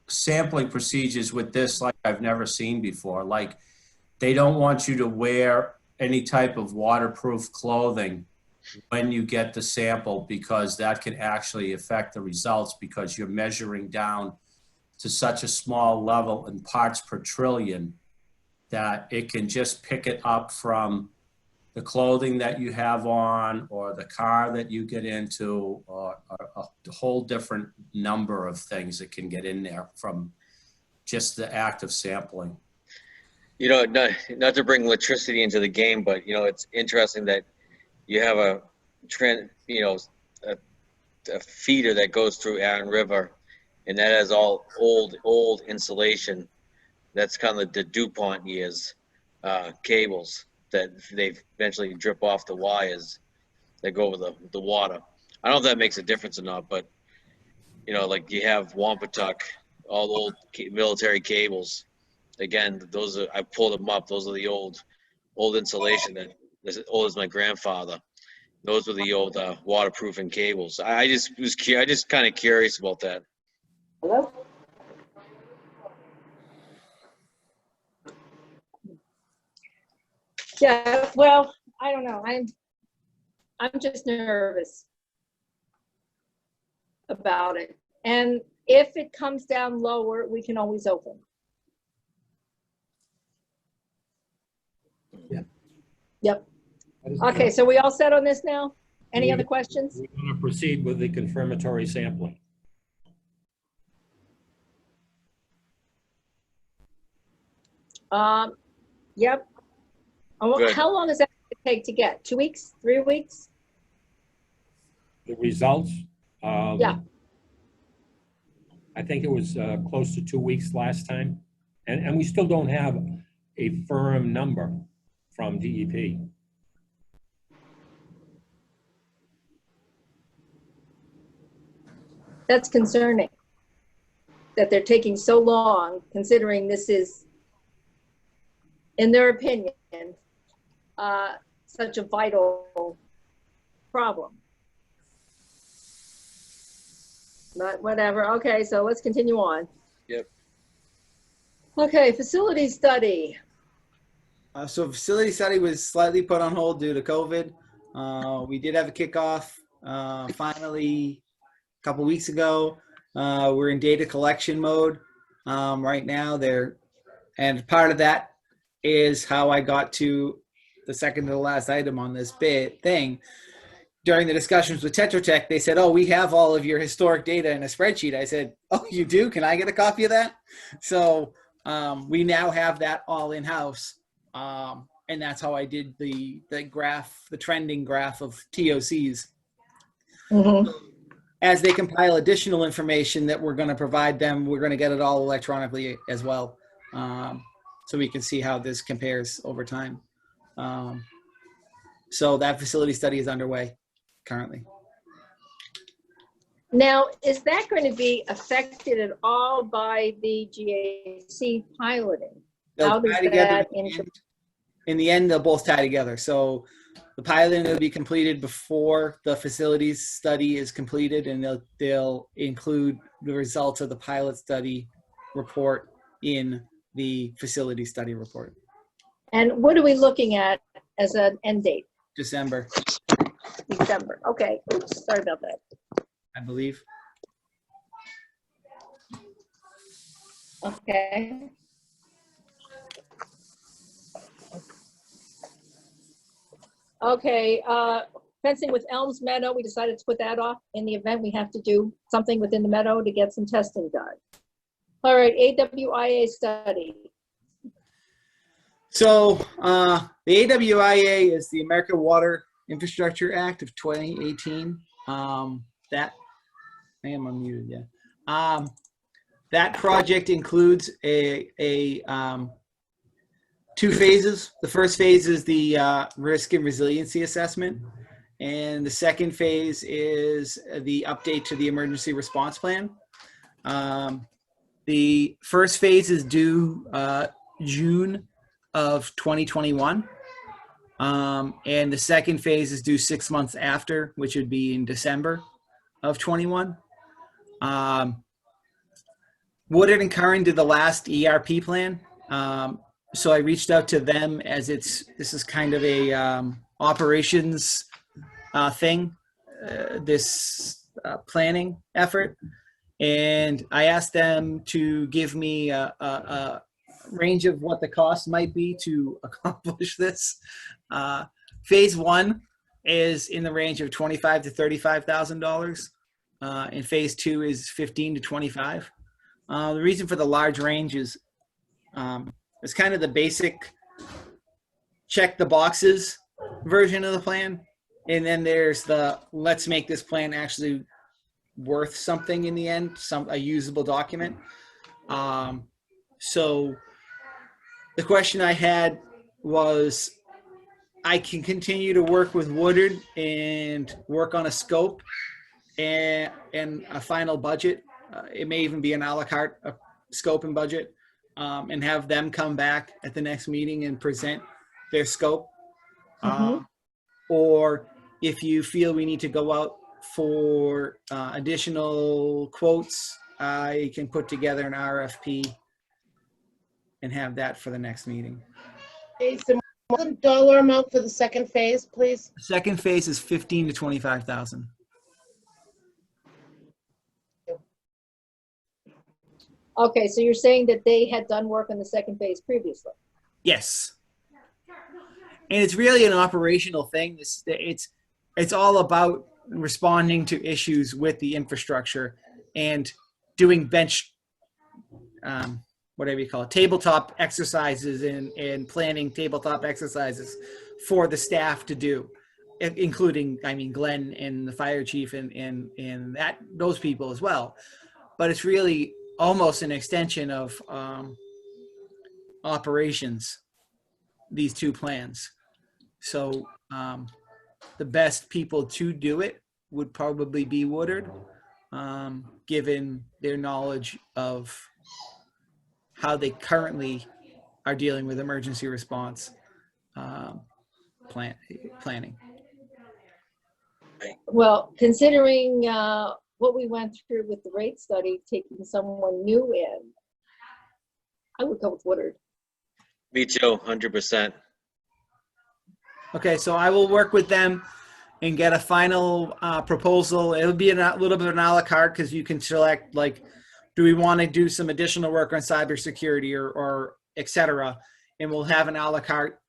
sampling procedures with this like I've never seen before. Like, they don't want you to wear any type of waterproof clothing when you get the sample, because that can actually affect the results, because you're measuring down to such a small level in parts per trillion that it can just pick it up from the clothing that you have on, or the car that you get into, or a whole different number of things that can get in there from just the act of sampling. You know, not to bring electricity into the game, but you know, it's interesting that you have a feeder that goes through Aaron River, and that has all old insulation. That's kind of the DuPont years cables that they eventually drip off the wires that go over the water. I don't know if that makes a difference or not, but you know, like you have Wampatuck, all the old military cables. Again, those are, I pulled them up. Those are the old insulation that as old as my grandfather. Those were the old waterproofing cables. I just kind of curious about that. Hello? Yeah, well, I don't know. I'm just nervous about it. And if it comes down lower, we can always open. Yeah. Yep. That is Okay, correct. so we all set on this now? Any other questions? We're going to proceed with the confirmatory sampling. Yep. Good. How long is that going to take to get? 2 weeks? 3 weeks? The results? Yeah. I think it was close to 2 weeks last time. And we still don't have a firm number from DEP. That's concerning that they're taking so long, considering this is, in their opinion, such a vital problem. But whatever. Okay, so let's continue on. Yep. Okay, facility study. So facility study was slightly put on hold due to COVID. We did have a kickoff finally a couple weeks ago. We're in data collection mode right now. And part of that is how I got to the second to the last item on this thing. During the discussions with Tetra Tech, they said, "Oh, we have all of your historic data in a spreadsheet." I said, "Oh, you do? Can I get a copy of that?" So we now have that all in house. And that's how I did the graph, the trending graph of TOCs. Mm-hmm. as they compile additional information that we're going to provide them, we're going to get it all electronically as well, so we can see how this compares over time. So that facility study is underway currently. Now, is that going to be affected at all by the GAC piloting? They'll How does tie together that in the end, they'll both tie together. So the piloting will be completed before the facilities study is completed, and they'll include the results of the pilot study report in the facility study report. And what are we looking at as an end date? December, December. Okay. Oops, sorry about that. I believe. Okay. Okay, fencing with Elms Meadow, we decided to put that off in the event we have to do something within the meadow to get some testing done. All right, AWIA study. So the AWIA is the American Water Infrastructure Act of 2018. That, I am unmuted, yeah. That project includes two phases. The first phase is the risk and resiliency assessment. And the second phase is the update to the emergency response plan. The first phase is due June of 2021. And the second phase is due 6 months after, which would be in December of 21. Woodard and Curran did the last ERP plan. So I reached out to them as this is kind of a operations thing, this planning effort. And I asked them to give me a range of what the cost might be to accomplish this. Phase one is in the range of $25,000 to $35,000. And phase two is 15 to 25. The reason for the large range is it's kind of the basic check the boxes version of the plan. And then there's the let's make this plan actually worth something in the end, a usable document. So the question I had was, I can continue to work with Woodard and work on a scope and a final budget. It may even be an a la carte scope and budget, and have them come back at the next meeting and present their scope. Or if you feel we need to go out for additional quotes, I can put together an RFP and have that for the next meeting. Jason, what's the dollar amount for the second phase, please? The second phase is 15 to 25,000. Okay, so you're saying that they had done work on the second phase previously? Yes. And it's really an operational thing. It's all about responding to issues with the infrastructure and doing bench, whatever you call it, tabletop exercises and planning tabletop exercises for the staff to do, including, I mean, Glenn and the fire chief and those people as well. But it's really almost an extension of operations, these two plans. So the best people to do it would probably be Woodard, given their knowledge of how they currently are dealing with emergency response planning. Well, considering what we went through with the rate study, taking someone new in, I would go with Woodard. Me too, 100%. Okay, so I will work with them and get a final proposal. It'll be a little bit of an a la carte because you can select, like, do we want to do some additional work on cybersecurity or et cetera? And we'll have an a la carte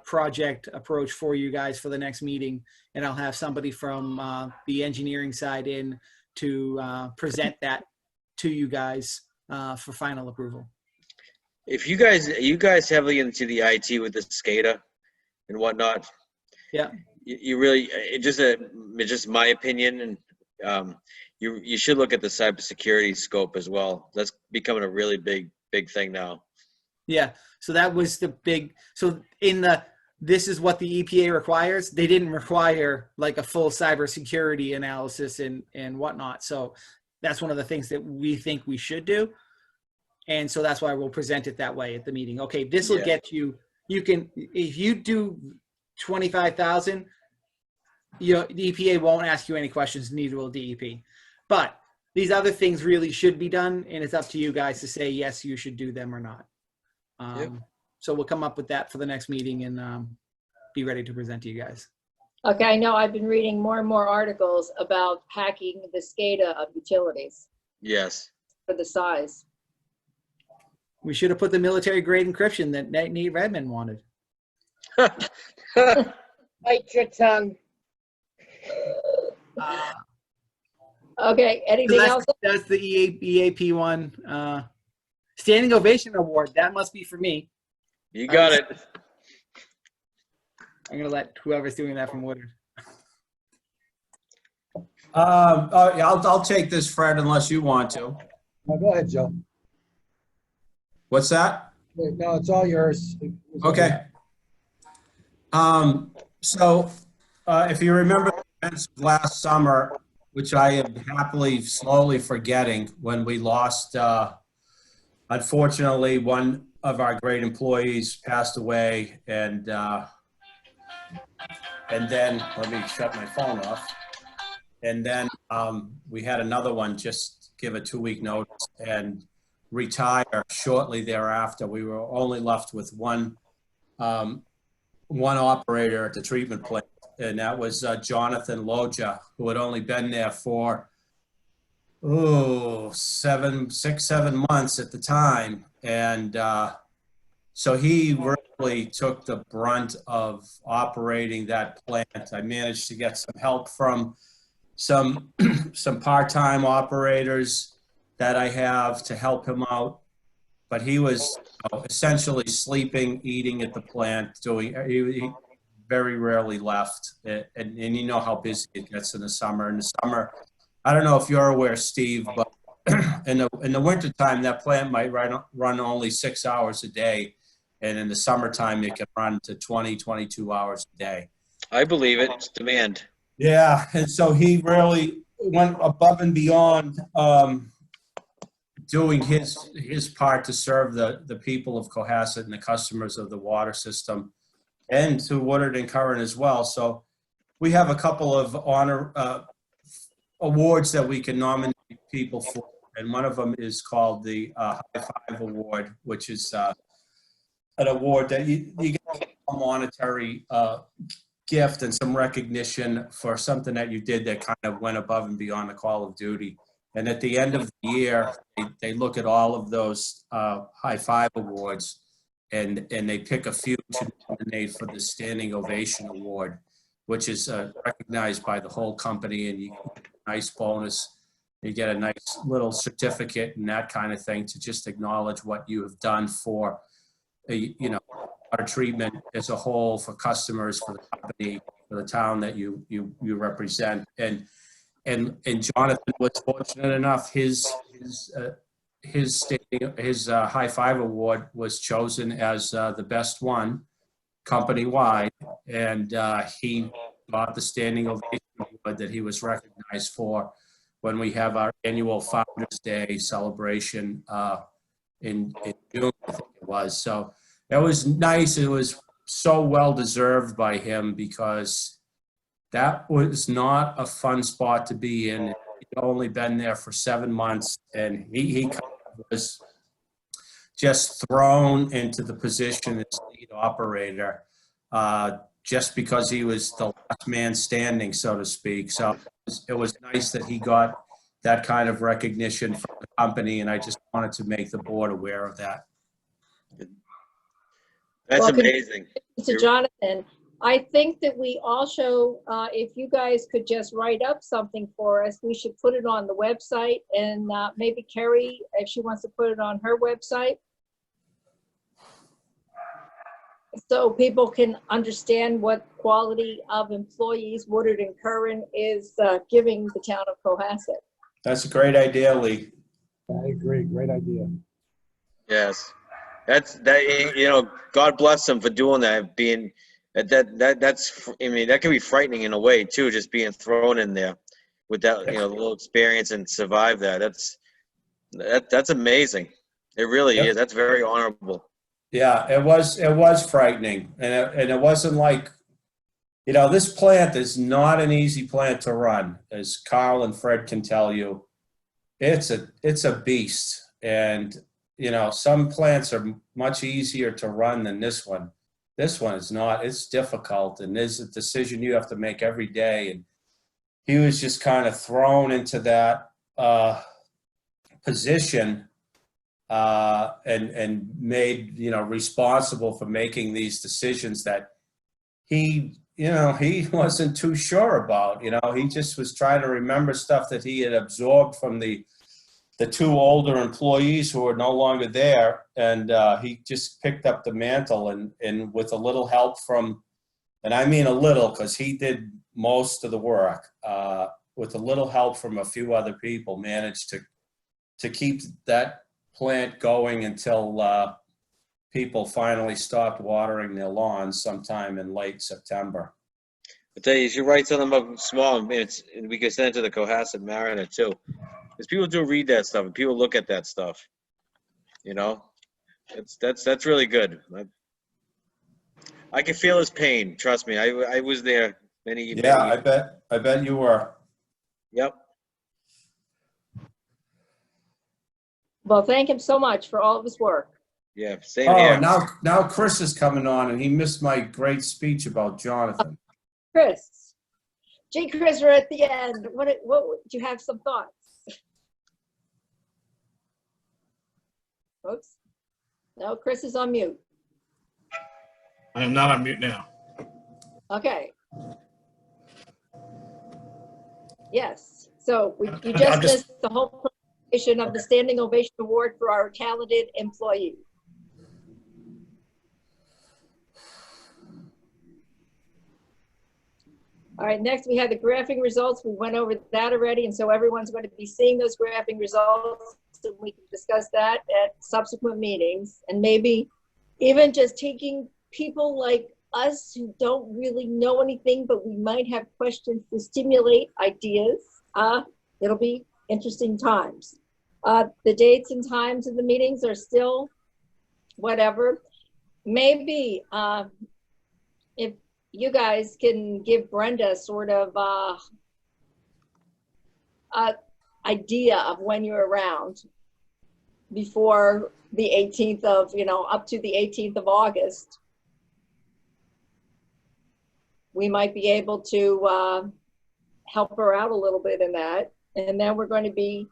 project approach for you guys for the next meeting. And I'll have somebody from the engineering side in to present that to you guys for final approval. If you guys heavily into the IT with the SCADA and whatnot, yeah, you really, it's just my opinion, and You should look at the cybersecurity scope as well. That's becoming a really big thing now. Yeah. So that was the big, so in the, this is what the EPA requires. They didn't require like a full cybersecurity analysis and whatnot. So that's one of the things that we think we should do. And so that's why we'll present it that way at the meeting. Okay, this will get you, you can, if you do 25,000, the EPA won't ask you any questions, neither will DEP. But these other things really should be done, and it's up to you guys to say, yes, you should do them or not. So we'll come up with that for the next meeting and be ready to present to you guys. Okay, I know I've been reading more and more articles about hacking the SCADA of utilities Yes. for the size. We should have put the military grade encryption that Nate Redmond wanted. Bite your tongue. Okay, anything else? That's the EAP one. Standing ovation award. That must be for me. You got it. I'm gonna let whoever's doing that from Woodard. Yeah, I'll take this, Fred, unless you want to. No, go ahead, Joe. What's that? No, it's all yours. Okay. So if you remember the events of last summer, which I am happily slowly forgetting, when we lost, unfortunately, one of our great employees passed away, and then let me shut my phone off. And then we had another one just give a 2-week notice and retire shortly thereafter. We were only left with one operator at the treatment plant, and that was Jonathan Loja, who had only been there for 6-7 months at the time. And so he really took the brunt of operating that plant. I managed to get some help from some part-time operators that I have to help him out. But he was essentially sleeping, eating at the plant, he very rarely left. And you know how busy it gets in the summer. In the summer, I don't know if you're aware, Steve, but in the wintertime, that plant might run only 6 hours a day. And in the summertime, it can run to 20, 22 hours a day. I believe it. It's demand. Yeah, and so he really went above and beyond doing his part to serve the people of Cohasset and the customers of the water system, and to Woodard and Curran as well. So we have a couple of honor awards that we can nominate people for, and one of them is called the High Five Award, which is an award that you get a monetary gift and some recognition for something that you did that kind of went above and beyond the call of duty. And at the end of the year, they look at all of those High Five Awards, and they pick a few to nominate for the Standing Ovation Award, which is recognized by the whole company, and you get a nice bonus. You get a nice little certificate and that kind of thing to just acknowledge what you have done for, water treatment as a whole, for customers, for the company, for the town that you represent. And Jonathan was fortunate enough, his High Five Award was chosen as the best one company-wide, and he got the Standing Ovation Award that he was recognized for when we have our annual Founders Day celebration in June, I think it was. So that was nice. It was so well deserved by him, because that was not a fun spot to be in. He'd only been there for 7 months, and he kind of was just thrown into the position as lead operator just because he was the last man standing, so to speak. So it was nice that he got that kind of recognition from the company, and I just wanted to make the board aware of that. That's Well, amazing. To Jonathan, I think that we also, if you guys could just write up something for us, we should put it on the website, and maybe Carrie, if she wants to put it on her website. so people can understand what quality of employees Woodard and Curran is giving the town of Cohasset. That's a great idea, Lee. I agree, great idea. Yes. That, God bless them for doing that, that's, I mean, that can be frightening in a way too, just being thrown in there with that, little experience and survive that. That's amazing. It really Yep. is. That's very honorable. Yeah, it was frightening, and it wasn't like, this plant is not an easy plant to run, as Carl and Fred can tell you. It's a beast, and some plants are much easier to run than this one. This one is not. It's difficult, and there's a decision you have to make every day. And he was just kind of thrown into that position. And made, responsible for making these decisions that he wasn't too sure about. He just was trying to remember stuff that he had absorbed from the two older employees who are no longer there. And he just picked up the mantle and with a little help from, and I mean a little, because he did most of the work, with a little help from a few other people, managed to keep that plant going until people finally stopped watering their lawns sometime in late September. I tell you, you should write something about small, and we can send it to the Cohasset Mariner too, because people do read that stuff and people look at that stuff. That's really good. I can feel his pain. Trust me, I was there many. Yeah, many. I bet you were. Yep. Well, thank him so much for all of his work. Yeah, same Oh, here. now Chris is coming on, and he missed my great speech about Jonathan. Chris. Gee, Chris, we're at the end. What do you have some thoughts? Oops. No, Chris is on mute. I am not on mute now. Okay. Yes. So you just missed the whole presentation of the Standing Ovation Award for our talented employee. All right, next we have the graphing results. We went over that already, and so everyone's going to be seeing those graphing results, and we can discuss that at subsequent meetings, and maybe even just taking people like us who don't really know anything, but we might have questions to stimulate ideas. It'll be interesting times. The dates and times of the meetings are still whatever. Maybe if you guys can give Brenda sort of idea of when you're around before the 18th of, up to the 18th of August, we might be able to help her out a little bit in that. And then we're going to be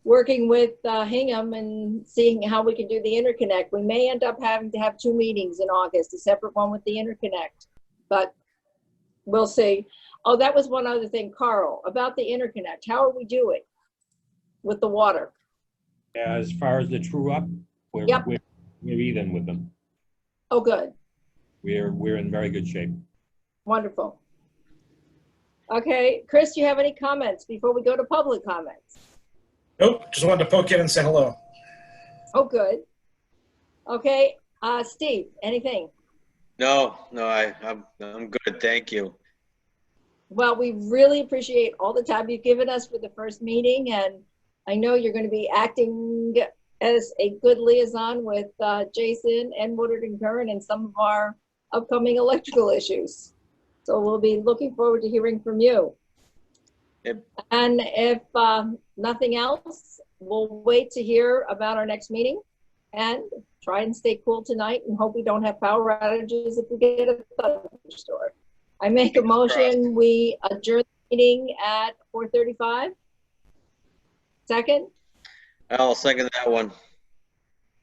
working with Hingham and seeing how we can do the interconnect. We may end up having to have 2 meetings in August, a separate one with the interconnect, but we'll see. Oh, that was one other thing, Carl, about the interconnect. How are we doing with the water? As far as the true up, we're even with them. Oh, good. We're in very good shape. Wonderful. Okay, Chris, do you have any comments before we go to public comments? Nope, just wanted to poke in and say hello. Oh, good. Okay, Steve, anything? No, I'm good. Thank you. Well, we really appreciate all the time you've given us for the first meeting, and I know you're going to be acting as a good liaison with Jason and Woodard and Curran and some of our upcoming electrical issues. So we'll be looking forward to hearing from you. Yep. And if nothing else, we'll wait to hear about our next meeting and try and stay cool tonight and hope we don't have power outages if we get a thunderstorm. I make a motion, we adjourn the meeting at 4:35. Second? I'll second that one.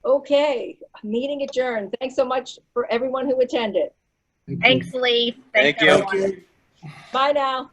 Okay, meeting adjourned. Thanks so much for everyone who attended. Thanks, Lee. Thank you. everyone. Bye now.